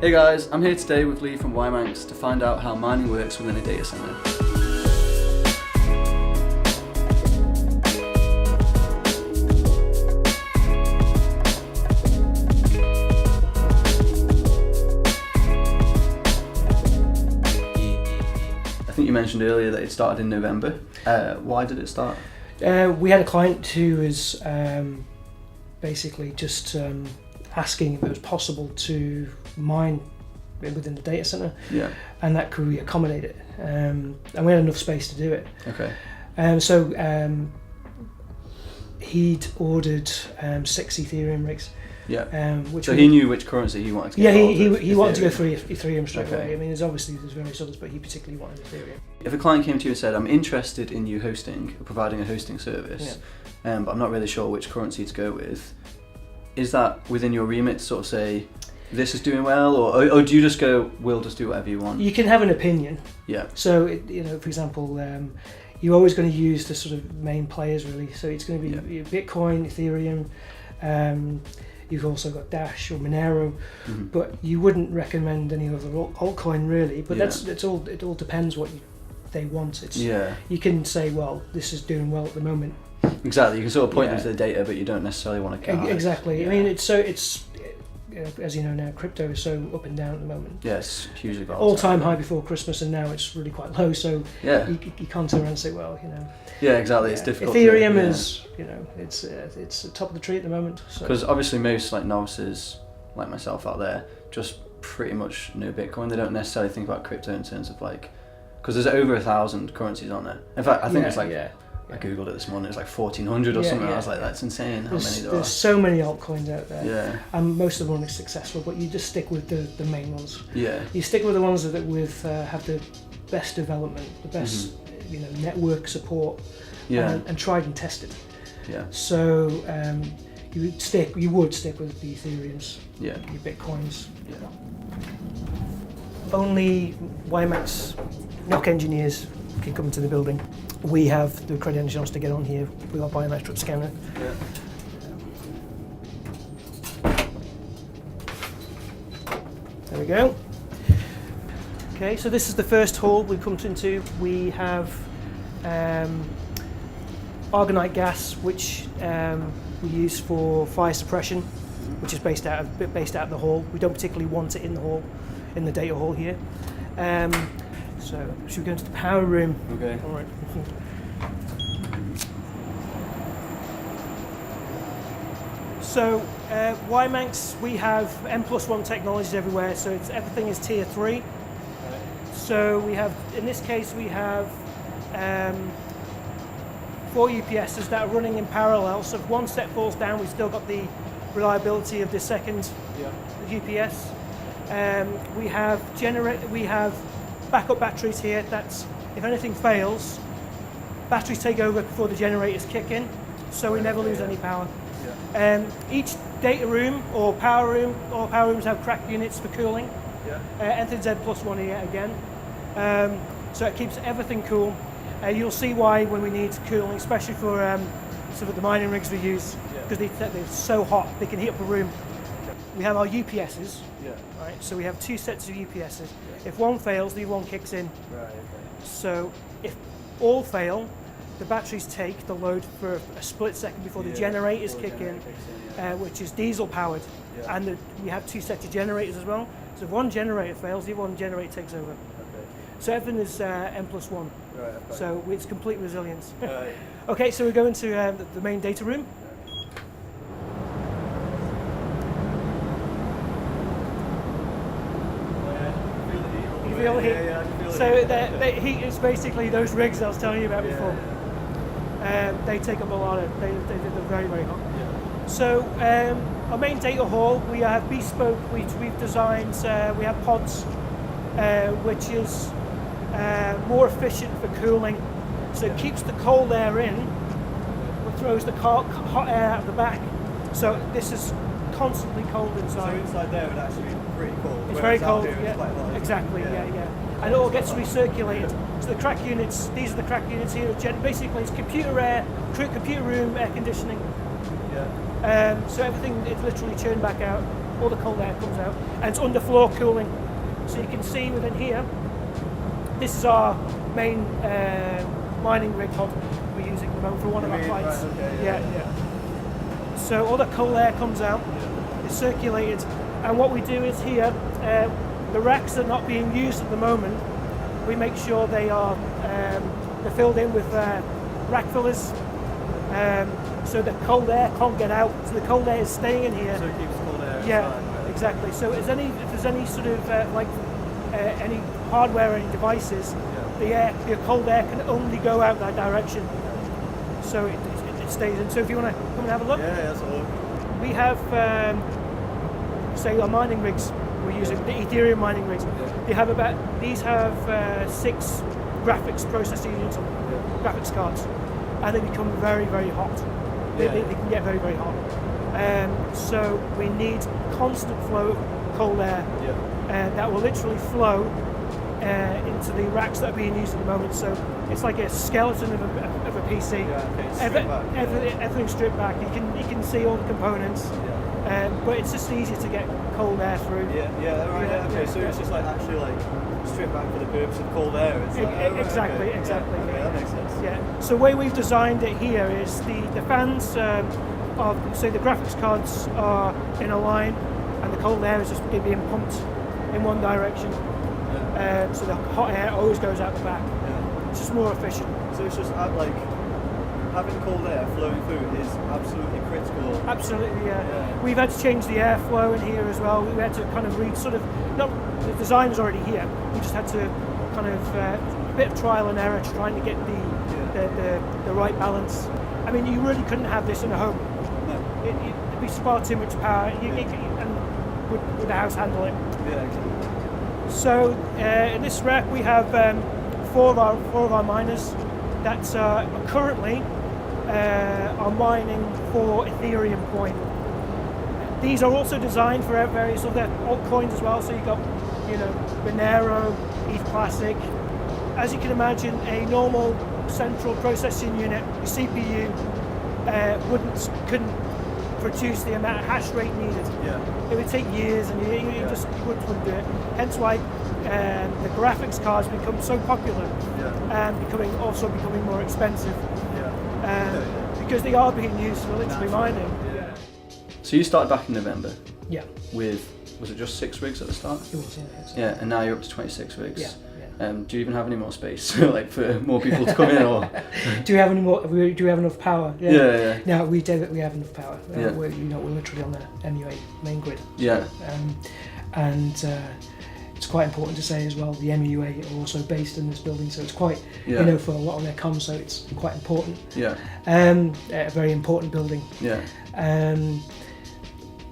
Hey guys, I'm here today with Lee from Wi-Manx to find out how mining works within a data center. I think you mentioned earlier that it started in November. Why did it start? We had a client who was basically just asking if it was possible to mine within the data center, and that could we accommodate it, and we had enough space to do it. Okay. So he'd ordered 6 Ethereum rigs. Yeah. So he knew which currency he wanted to get. Yeah, he wanted to go for Ethereum straight away. Okay. I mean, there's various others, but he particularly wanted Ethereum. If a client came to you and said, I'm interested in you providing a hosting service, but I'm not really sure which currency to go with, is that within your remit to sort of say, this is doing well, or do you just go, we'll just do whatever you want? You can have an opinion. Yeah. So, for example, you're always going to use the sort of main players, really. So it's going to be Bitcoin, Ethereum, you've also got Dash or Monero, but you wouldn't recommend any other altcoin really. But it all depends what they want. You can say, well, this is doing well at the moment. Exactly, you can sort of point them to the data, but you don't necessarily want to count. Exactly. I mean, it's as you know now, crypto is so up and down at the moment. Yeah, it's hugely volatile. All-time high before Christmas, and now it's really quite low. So you can't turn around and say, well, Yeah, exactly. It's difficult. Ethereum is, it's the top of the tree at the moment. Because obviously most novices like myself out there just pretty much know Bitcoin. They don't necessarily think about crypto in terms of because there's over 1,000 currencies on there. In fact, I think it's I googled it this morning. It's like 1,400 or something. I was like, that's insane. How many there are? There's so many altcoins out there. Yeah. And most of them are successful, but you just stick with the main ones. Yeah. You stick with the ones that have the best development, the best network support, and tried and tested. Yeah. So you would stick with the Ethereums, your Bitcoins. Yeah. Only Wi-Manx NOC engineers can come into the building. We have the credentials to get on here with our biometric scanner. Yeah. There we go. Okay, so this is the first hall we come into. We have argonite gas, which we use for fire suppression, which is based out of the hall. We don't particularly want it in the hall, in the data hall here. So should we go into the power room? Okay. All right. So Wi-Manx, we have N+1 technologies everywhere. So everything is tier 3. Right. So we have, in this case, we have 4 UPSs that are running in parallel. So if one set falls down, we've still got the reliability of the second UPS. We have backup batteries here. That's if anything fails, batteries take over before the generators kick in, so we never lose any power. Each data room or power rooms have crack units for cooling. Anything Z+1 here again, so it keeps everything cool. You'll see why when we need cooling, especially for some of the mining rigs we use, because they're so hot they can heat up a room. We have our UPSs, right? So we have 2 sets of UPSs. If one fails, the other one kicks in. Right, okay. So if all fail, the batteries take the load for a split second before the generators kick in, which is diesel powered. And we have 2 sets of generators as well. So if one generator fails, the other one generator takes over. Okay. So everything is N+1. Right, okay. So it's complete resilience. Right. Okay, so we go into the main data room. So the heat is basically those rigs I was telling you about before. They take up a lot of, they're very, very hot. Yeah. So our main data hall, we have bespoke, we've designed, we have pods, which is more efficient for cooling. So it keeps the cold air in, but throws the hot air out the back. So this is constantly cold inside. So inside there would actually be pretty cold. It's very cold, exactly, and it all gets recirculated. So the crack units, these are the crack units here. Basically, it's computer room air conditioning. So everything is literally churned back out. all the cold air comes out, and it's underfloor cooling. So you can see within here, this is our main mining rig pod we're using at the moment for one of our flights. Right, okay, yeah. So all the cold air comes out, it's circulated, and what we do is here, the racks that are not being used at the moment, we make sure they are they're filled in with rack fillers, so the cold air can't get out. So the cold air is staying in here. So it keeps cold air Yeah, inside, right? exactly. So if there's any sort of any hardware, any devices, the cold air can only go out that direction. So it stays in. So if you want to come and have a look, Yeah, that's all. we have say our mining rigs. We're using the Ethereum mining rigs. These have 6 graphics processing units on them, graphics cards, and they become very, very hot. They can get very, very hot. So we need constant flow of cold air that will literally flow into the racks that are being used at the moment. So it's like a skeleton of a PC. Everything's stripped back. You can see all the components. But it's just easier to get cold air through. Okay, so it's just like actually like stripped back for the purpose of cold air. It's like, Exactly. Okay, that makes sense. Yeah. So the way we've designed it here is the fans of, say, the graphics cards are in a line, and the cold air is just being pumped in one direction. So the hot air always goes out the back. It's just more efficient. So it's just like having cold air flowing through is absolutely critical. Absolutely, yeah. We've had to change the airflow in here as well. We had to kind of the design is already here. We just had to kind of a bit of trial and error trying to get the right balance. I mean, you really couldn't have this in a home. No. It'd be far too much power. And would the house handle it? Yeah, exactly. So in this rack we have 4 of our miners that currently are mining for Ethereum coin. These are also designed for various other altcoins as well. So you've got, Monero, ETH Classic. As you can imagine, a normal central processing unit, your CPU, couldn't produce the amount of hash rate needed. It would take years, and you wouldn't do it. Hence why the graphics cards become so popular and becoming more expensive. Because they are being used for literally mining. So you started back in November. Yeah. With, was it just 6 rigs at the start? It was, Yeah, and now you're up to 26 rigs. Yeah. Do you even have any more space, like for more people to come in, or? Do we have any more? Do we have enough power? Yeah. No, we have enough power. Yeah. We're literally on the MUA main grid. Yeah. And it's quite important to say as well, the MUA are also based in this building, so it's quite, for a lot of their comms, so it's quite important. Yeah. A very important building. Yeah.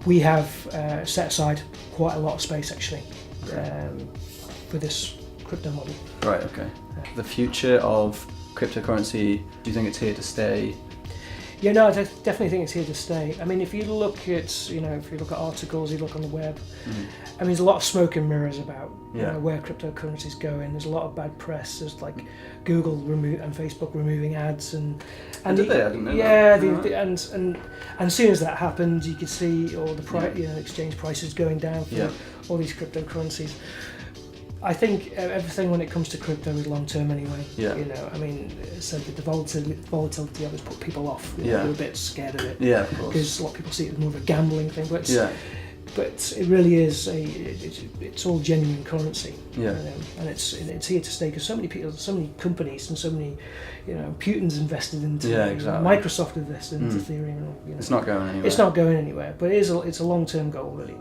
We have set aside quite a lot of space actually for this crypto model. Right, okay. The future of cryptocurrency, do you think it's here to stay? Yeah, no, I definitely think it's here to stay. I mean, if you look at articles, you look on the web, I mean, there's a lot of smoke and mirrors about where cryptocurrency is going. There's a lot of bad press. There's like Google and Facebook removing ads, and did they? I didn't know that. and as soon as that happened, you could see all the exchange prices going down for all these cryptocurrencies. I think everything when it comes to crypto is long term anyway. Yeah. I mean, so the volatility of it put people off. They're a bit scared of it. Yeah, of course. Because a lot of people see it as more of a gambling thing, but it really is it's all genuine currency. Yeah. And it's here to stay because so many people, so many companies, and so many, Putin's invested into. Yeah, exactly. Microsoft invested into Ethereum. It's not going anywhere. It's not going anywhere, but it's a long term goal really.